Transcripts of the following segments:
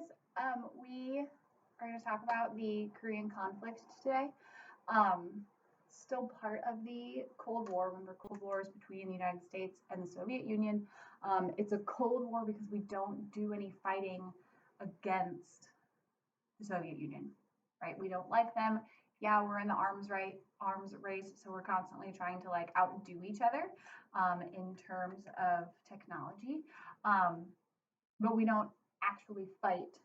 guys. We are going to talk about the Korean conflict today. Um, Still part of the Cold War. Remember, Cold War is between the United States and the Soviet Union. It's a Cold War because we don't do any fighting against the Soviet Union, right? We don't like them. Yeah, we're in the arms race, so we're constantly trying to like outdo each other in terms of technology. Um, but we don't actually fight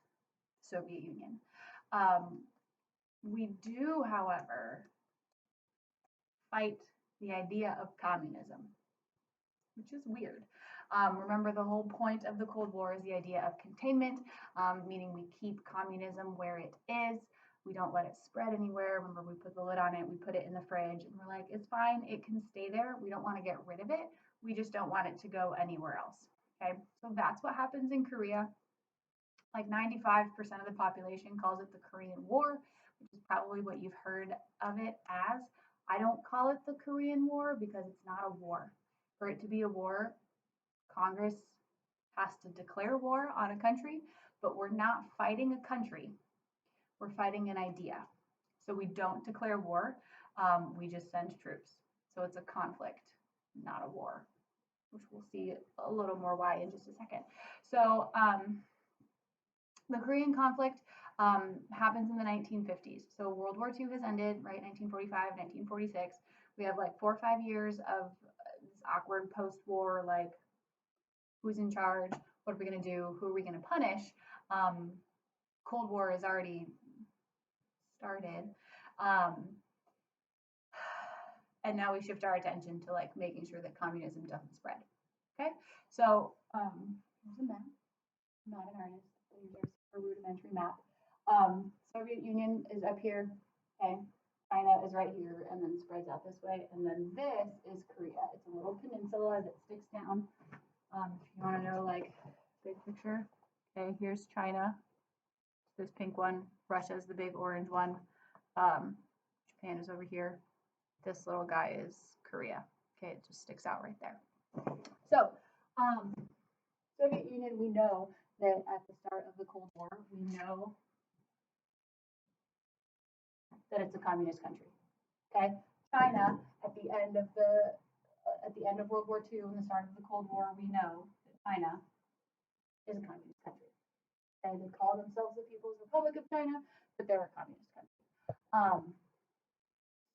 Soviet Union. Um, we do, however, fight the idea of communism, which is weird. Remember, the whole point of the Cold War is the idea of containment, meaning we keep communism where it is. We don't let it spread anywhere. Remember, we put the lid on it, we put it in the fridge, and we're like, it's fine, it can stay there. We don't want to get rid of it. We just don't want it to go anywhere else. Okay, so that's what happens in Korea. Like 95% of the population calls it the Korean War, which is probably what you've heard of it as. I don't call it the Korean War because it's not a war. For it to be a war, Congress has to declare war on a country, but we're not fighting a country. We're fighting an idea. So we don't declare war, we just send troops. So it's a conflict, not a war, which we'll see a little more why in just a second. So the Korean conflict happens in the 1950s. So World War II has ended, right? 1945, 1946. We have like 4 or 5 years of this awkward post-war, like who's in charge? What are we going to do? Who are we going to punish? Cold War has already started. And now we shift our attention to like making sure that communism doesn't spread. Okay, so here's a map, not an artist. Here's a rudimentary map. Soviet Union is up here. Okay, China is right here, and then spreads out this way. And then this is Korea. It's a little peninsula that sticks down. If you want to know like big picture, okay, here's China. This pink one. Russia is the big orange one. Japan is over here. This little guy is Korea. Okay, it just sticks out right there. So, Soviet Union, we know that at the start of the Cold War, we know that it's a communist country. Okay, China at the end of World War II and the start of the Cold War, we know that China is a communist country. Okay, they call themselves the People's Republic of China, but they're a communist country.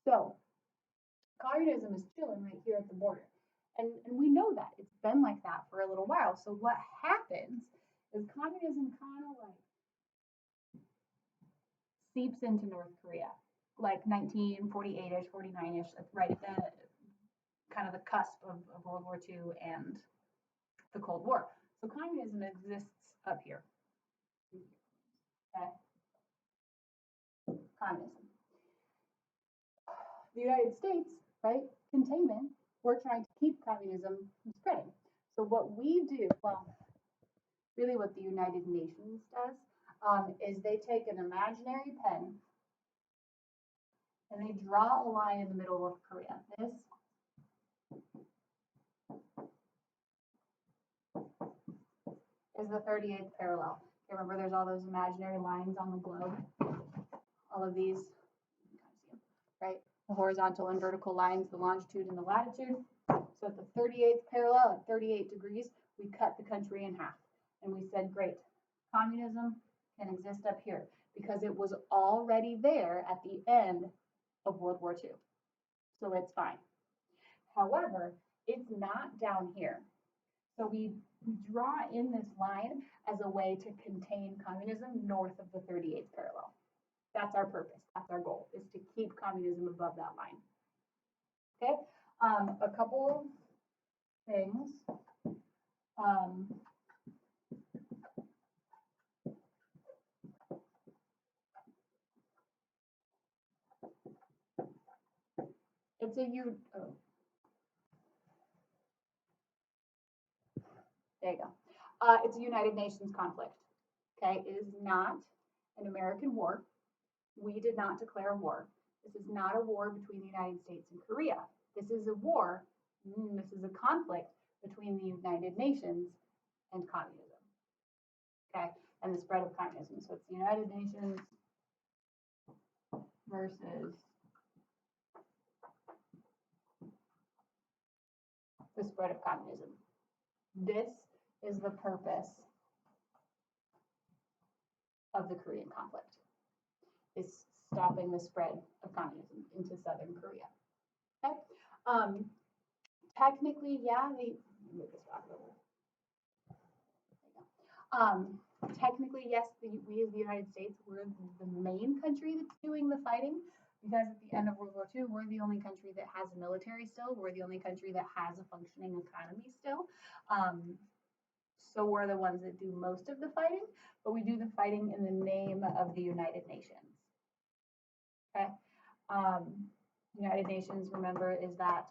So communism is chilling right here at the border. And we know that. It's been like that for a little while. So what happens is communism kind of like seeps into North Korea, like 1948-ish, 49-ish, right at the kind of the cusp of World War II and the Cold War. So communism exists up here. Okay. Communism. The United States, right? Containment. We're trying to keep communism from spreading. So what we do, well, really what the United Nations does, is they take an imaginary pen and they draw a line in the middle of Korea. This is the 38th parallel. Remember, there's all those imaginary lines on the globe. All of these, right? The horizontal and vertical lines, the longitude and the latitude. So at the 38th parallel, at 38 degrees, we cut the country in half. And we said, great, communism can exist up here because it was already there at the end of World War II. So it's fine. However, it's not down here. So we draw in this line as a way to contain communism north of the 38th parallel. That's our purpose. That's our goal, is to keep communism above that line. Okay, a couple things. It's a there you go. It's a United Nations conflict. Okay, it is not an American war. We did not declare war. This is not a war between the United States and Korea. This is a war. This is a conflict between the United Nations and communism. Okay, and the spread of communism. So it's the United Nations versus the spread of communism. This is the purpose of the Korean conflict, is stopping the spread of communism into southern Korea. Okay. Technically, yeah, move this back over. Technically, yes, we as the United States, we're the main country that's doing the fighting, because at the end of World War II, we're the only country that has a military still. We're the only country that has a functioning economy still. So we're the ones that do most of the fighting, but we do the fighting in the name of the United Nations. Okay. United Nations, remember, is that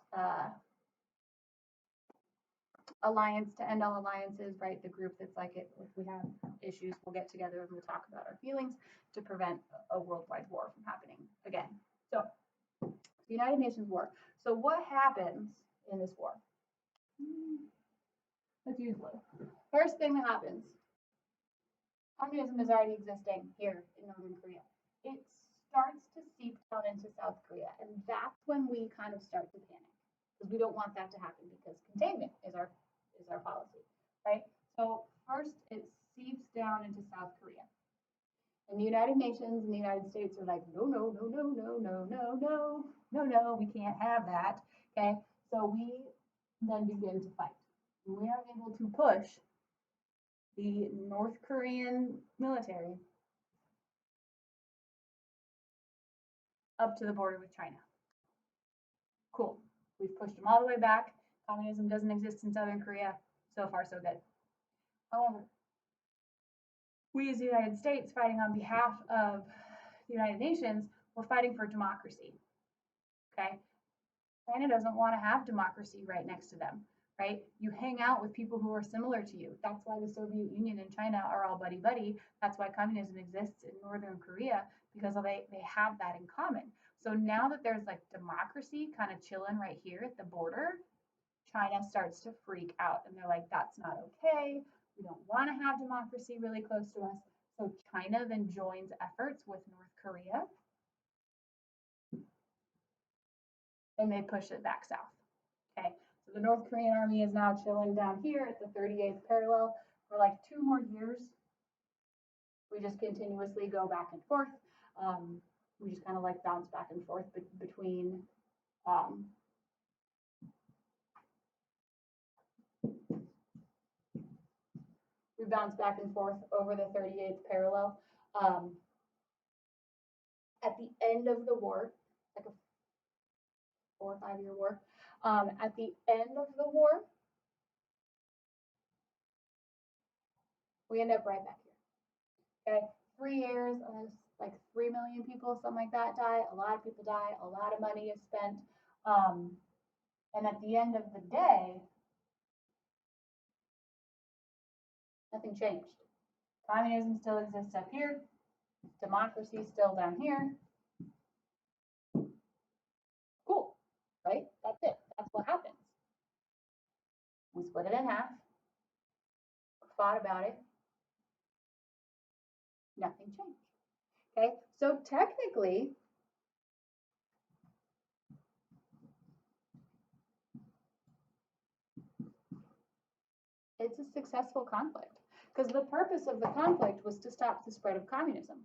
alliance to end all alliances, right? The group that's like, if we have issues, we'll get together and we'll talk about our feelings to prevent a worldwide war from happening again. So, the United Nations war. So what happens in this war? Let's use blue. First thing that happens, communism is already existing here in Northern Korea. It starts to seep down into South Korea, and that's when we kind of start to panic, because we don't want that to happen, because containment is our policy, right? So first it seeps down into South Korea. And the United Nations and the United States are like, no, no, no, no, no, no, no, no, no, no, we can't have that. Okay, so we then begin to fight. We are able to push the North Korean military up to the border with China. Cool. We've pushed them all the way back. Communism doesn't exist in Southern Korea. So far, so good. However, we as the United States, fighting on behalf of the United Nations, we're fighting for democracy. Okay? China doesn't want to have democracy right next to them, right? You hang out with people who are similar to you. That's why the Soviet Union and China are all buddy-buddy. That's why communism exists in Northern Korea, because they have that in common. So now that there's like democracy kind of chilling right here at the border, China starts to freak out, and they're like, that's not okay. We don't want to have democracy really close to us. So China then joins efforts with North Korea, and they push it back south. Okay, so the North Korean army is now chilling down here at the 38th parallel for like 2 more years. We just continuously go back and forth. We just kind of like bounce back and forth between we bounce back and forth over the 38th parallel. At the end of the war, like a 4 or 5 year war, at the end of the war, we end up right back here. Okay, 3 years, like 3 million people, something like that, die. A lot of people die. A lot of money is spent. And at the end of the day, nothing changed. Communism still exists up here. Democracy still down here. Cool, right? That's it. That's what happens. We split it in half, fought about it. Nothing changed. Okay, so technically, it's a successful conflict, because the purpose of the conflict was to stop the spread of communism.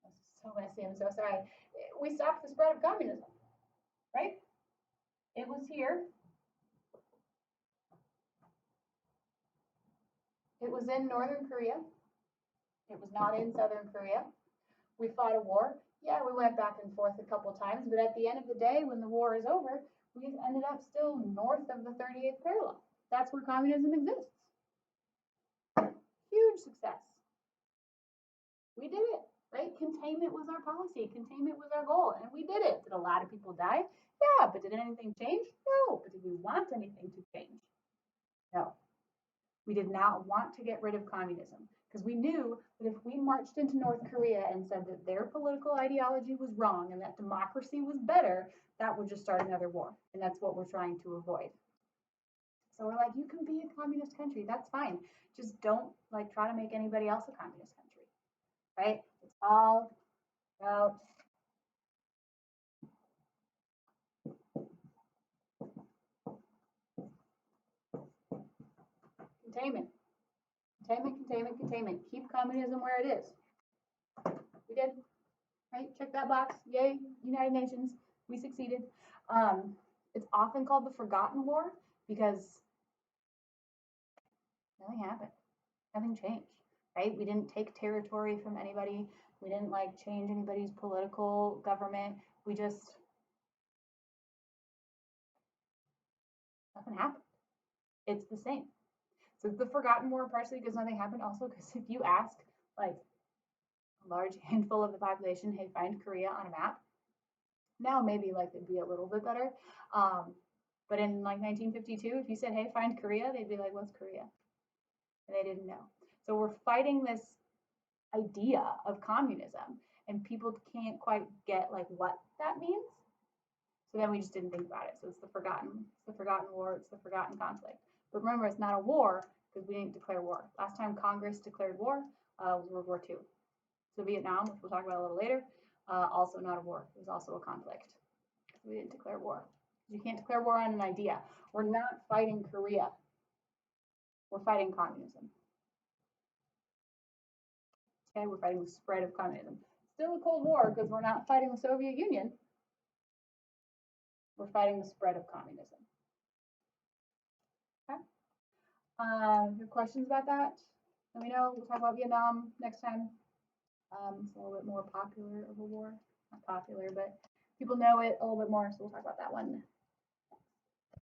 This is so messy, I'm so sorry. We stopped the spread of communism, right? It was here. It was in Northern Korea. It was not in Southern Korea. We fought a war. Yeah, we went back and forth a couple times, but at the end of the day, when the war is over, we ended up still north of the 38th parallel. That's where communism exists. Huge success. We did it, right? Containment was our policy. Containment was our goal, and we did it. Did a lot of people die? Yeah, but did anything change? No. But did we want anything to change? No. We did not want to get rid of communism, because we knew that if we marched into North Korea and said that their political ideology was wrong and that democracy was better, that would just start another war. And that's what we're trying to avoid. So we're like, you can be a communist country, that's fine. Just don't like try to make anybody else a communist country, right? It's all about containment. Containment, containment, containment. Keep communism where it is. We did, right? Check that box. Yay, United Nations. We succeeded. Um, it's often called the Forgotten War because nothing happened. Nothing changed, right? We didn't take territory from anybody. We didn't like change anybody's political government. We just, nothing happened. It's the same. So the Forgotten War, partially because nothing happened, also because if you ask like a large handful of the population, hey, find Korea on a map, now maybe like it'd be a little bit better. But in like 1952, if you said, hey, find Korea, they'd be like, what's Korea? And they didn't know. So we're fighting this idea of communism, and people can't quite get like what that means. So then we just didn't think about it. So it's the forgotten war, it's the forgotten conflict. But remember, it's not a war because we didn't declare war. Last time Congress declared war was World War II. So Vietnam, which we'll talk about a little later, also not a war. It was also a conflict. We didn't declare war. You can't declare war on an idea. We're not fighting Korea. We're fighting communism. Okay, we're fighting the spread of communism. Still a Cold War because we're not fighting the Soviet Union. We're fighting the spread of communism. Okay. Your questions about that? Let me know. We'll talk about Vietnam next time. It's a little bit more popular of a war. Not popular, but people know it a little bit more, so we'll talk about that one